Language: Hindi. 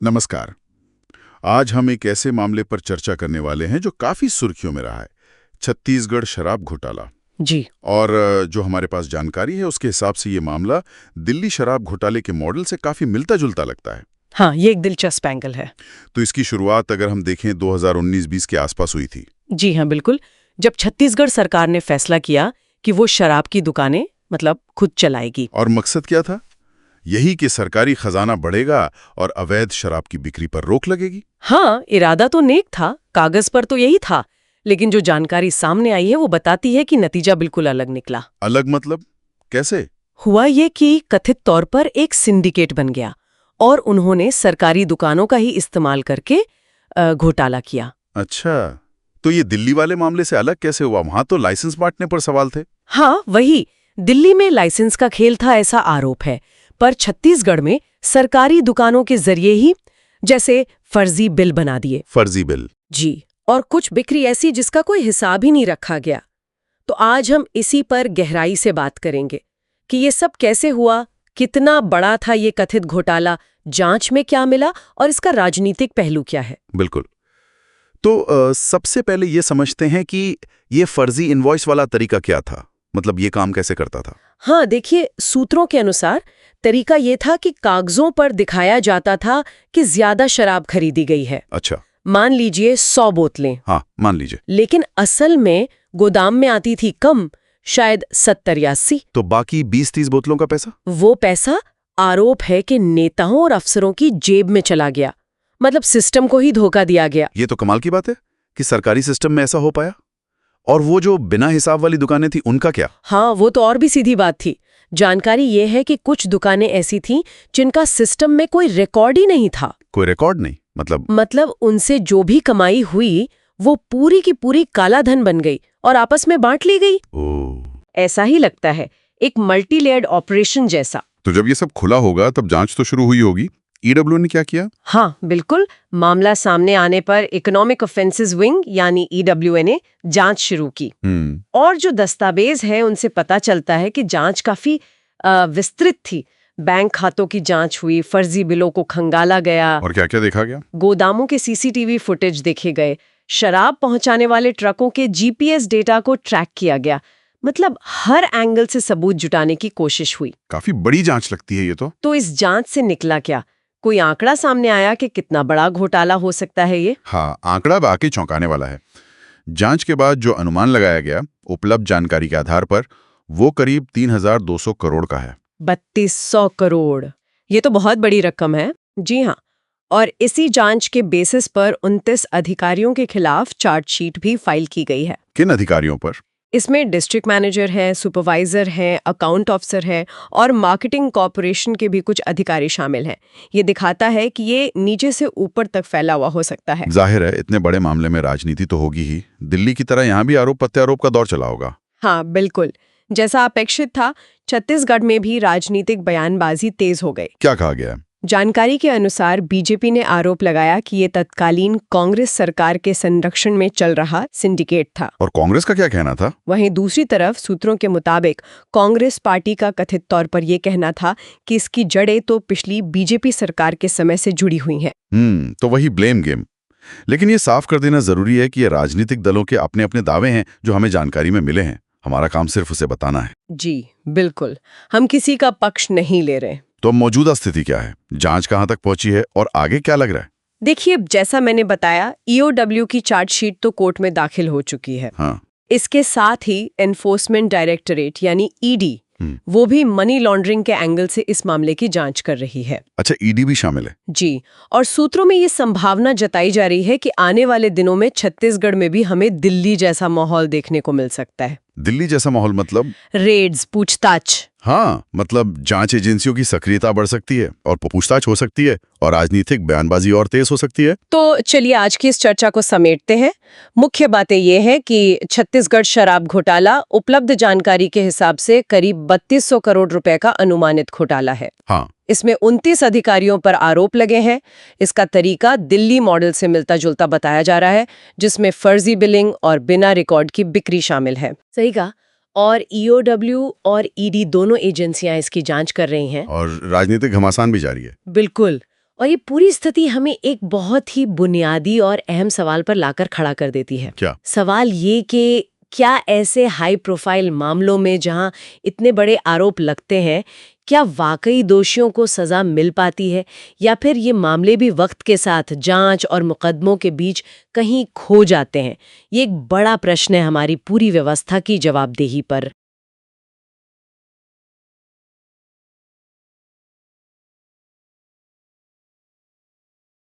नमस्कार। आज हम एक ऐसे मामले पर चर्चा करने वाले हैं जो काफी सुर्खियों में रहा है, छत्तीसगढ़ शराब घोटाला। जी। और जो हमारे पास जानकारी है उसके हिसाब से ये मामला दिल्ली शराब घोटाले के मॉडल से काफी मिलता-जुलता लगता है। हाँ, ये एक दिलचस्प एंगल है। तो इसकी शुरुआत अगर हम देखें 2019-20 के आसपास हुई थी। जी हाँ, बिल्कुल। जब छत्तीसगढ़ सरकार ने फैसला किया कि वो शराब की दुकानें खुद चलाएगी। और मकसद क्या था? यही कि सरकारी खजाना बढ़ेगा और अवैध शराब की बिक्री पर रोक लगेगी। हाँ, इरादा तो नेक था, कागज पर तो यही था, लेकिन जो जानकारी सामने आई है वो बताती है कि नतीजा बिल्कुल अलग निकला। अलग मतलब कैसे? हुआ ये कि कथित तौर पर एक सिंडिकेट बन गया और उन्होंने सरकारी दुकानों का ही इस्तेमाल करके घोटाला किया। अच्छा, तो ये दिल्ली वाले मामले से अलग कैसे हुआ? वहां तो लाइसेंस बांटने पर सवाल थे। हाँ, वही दिल्ली में लाइसेंस का खेल था, ऐसा आरोप है। पर छत्तीसगढ़ में सरकारी दुकानों के जरिए ही जैसे फर्जी बिल बना दिए। फर्जी बिल? जी। और कुछ बिक्री ऐसी जिसका कोई हिसाब ही नहीं रखा गया। तो आज हम इसी पर गहराई से बात करेंगे कि ये सब कैसे हुआ, कितना बड़ा था ये कथित घोटाला, जांच में क्या मिला और इसका राजनीतिक पहलू क्या है। बिल्कुल। तो सबसे पहले ये समझते हैं कि ये फर्जी इनवॉइस वाला तरीका क्या था, मतलब ये काम कैसे करता था? हाँ, देखिए, सूत्रों के अनुसार तरीका ये था कि कागजों पर दिखाया जाता था कि ज्यादा शराब खरीदी गई है। अच्छा। मान लीजिए 100 बोतलें। हाँ, मान लीजिए। लेकिन असल में गोदाम में आती थी कम, शायद 70 या 80। तो बाकी 20-30 बोतलों का पैसा? वो पैसा आरोप है कि नेताओं और अफसरों की जेब में चला गया, मतलब सिस्टम को ही धोखा दिया गया। ये तो कमाल की बात है कि सरकारी सिस्टम में ऐसा हो पाया। और वो जो बिना हिसाब वाली दुकानें थी उनका क्या? हाँ, वो तो और भी सीधी बात थी। जानकारी ये है कि कुछ दुकानें ऐसी थीं जिनका सिस्टम में कोई रिकॉर्ड ही नहीं था। कोई रिकॉर्ड नहीं? मतलब उनसे जो भी कमाई हुई वो पूरी की पूरी काला धन बन गई और आपस में बांट ली गई। ऐसा ही लगता है, एक मल्टी लेयर्ड ऑपरेशन जैसा। तो जब ये सब खुला होगा तब जांच तो शुरू हुई होगी। ईडब्ल्यू ने क्या किया? हाँ, बिल्कुल। मामला सामने आने पर इकोनॉमिक ऑफेंसेस विंग यानी ईडब्ल्यूए ने जांच शुरू की। और जो दस्तावेज है उनसे पता चलता है कि जांच काफी विस्तृत थी। बैंक खातों की जांच हुई, फर्जी बिलों को खंगाला गया। और क्या क्या देखा गया? गोदामों के सीसीटीवी फुटेज देखे गए, शराब पहुंचाने वाले ट्रकों के जीपीएस डेटा को ट्रैक किया गया। मतलब हर एंगल से सबूत जुटाने की कोशिश हुई। काफी बड़ी जांच लगती है ये तो इस जांच से निकला क्या? कोई आंकड़ा सामने आया कि कितना बड़ा घोटाला हो सकता है ये? हाँ, आंकड़ा वाकई चौंकाने वाला है। जांच के बाद जो अनुमान लगाया गया उपलब्ध जानकारी के आधार पर, वो करीब 3,200 करोड़ का है। 3200 करोड़, ये तो बहुत बड़ी रकम है। जी हाँ। और इसी जांच के बेसिस पर 29 अधिकारियों के खिलाफ चार्जशीट भी फाइल की गई है। किन अधिकारियों पर? इसमें डिस्ट्रिक्ट मैनेजर है, सुपरवाइजर है, अकाउंट ऑफिसर है और मार्केटिंग कॉर्पोरेशन के भी कुछ अधिकारी शामिल हैं। ये दिखाता है कि ये नीचे से ऊपर तक फैला हुआ हो सकता है। जाहिर है इतने बड़े मामले में राजनीति तो होगी ही। दिल्ली की तरह यहाँ भी आरोप प्रत्यारोप का दौर चला होगा। हाँ, बिल्कुल। जैसा अपेक्षित था, छत्तीसगढ़ में भी राजनीतिक बयानबाजी तेज हो गई। क्या कहा गया? जानकारी के अनुसार बीजेपी ने आरोप लगाया कि ये तत्कालीन कांग्रेस सरकार के संरक्षण में चल रहा सिंडिकेट था। और कांग्रेस का क्या कहना था? वहीं दूसरी तरफ सूत्रों के मुताबिक कांग्रेस पार्टी का कथित तौर पर यह कहना था कि इसकी जड़ें तो पिछली बीजेपी सरकार के समय से जुड़ी हुई हैं। तो वही ब्लेम गेम। लेकिन ये साफ कर देना जरूरी है कि ये राजनीतिक दलों के अपने अपने दावे हैं जो हमें जानकारी में मिले हैं। हमारा काम सिर्फ उसे बताना है। जी बिल्कुल, हम किसी का पक्ष नहीं ले रहे। तो मौजूदा स्थिति क्या है? जांच कहां तक पहुंची है और आगे क्या लग रहा है? देखिए, जैसा मैंने बताया, ईओडब्ल्यू की चार्जशीट तो कोर्ट में दाखिल हो चुकी है। हाँ। इसके साथ ही एनफोर्समेंट डायरेक्टरेट यानी ईडी वो भी मनी लॉन्ड्रिंग के एंगल से इस मामले की जांच कर रही है। अच्छा, ईडी भी शामिल है? जी। और सूत्रों में ये संभावना जताई जा रही है कि आने वाले दिनों में छत्तीसगढ़ में भी हमें दिल्ली जैसा माहौल देखने को मिल सकता है। दिल्ली जैसा माहौल मतलब? रेड्स, पूछताछ। हाँ, मतलब जांच एजेंसियों की सक्रियता बढ़ सकती है और पूछताछ हो सकती है और राजनीतिक बयानबाजी और तेज हो सकती है। तो चलिए आज की इस चर्चा को समेटते हैं। मुख्य बातें ये है कि छत्तीसगढ़ शराब घोटाला उपलब्ध जानकारी के हिसाब से करीब 3200 करोड़ रुपए का अनुमानित घोटाला है। हाँ। इसमें 29 अधिकारियों पर आरोप लगे हैं। इसका तरीका दिल्ली मॉडल से मिलता जुलता बताया जा रहा है, जिसमें फर्जी बिलिंग और बिना रिकॉर्ड की बिक्री शामिल है। सही कहा। और ईओडब्ल्यू और ईडी दोनों एजेंसियां इसकी जांच कर रही हैं। और राजनीतिक घमासान भी जारी है। बिल्कुल। और ये पूरी स्थिति हमें एक बहुत ही बुनियादी और अहम सवाल पर लाकर खड़ा कर देती है। क्या? सवाल ये कि क्या ऐसे हाई प्रोफाइल मामलों में जहां इतने बड़े आरोप लगते हैं, क्या वाकई दोषियों को सजा मिल पाती है, या फिर ये मामले भी वक्त के साथ जांच और मुकदमों के बीच कहीं खो जाते हैं? ये एक बड़ा प्रश्न है हमारी पूरी व्यवस्था की जवाबदेही पर।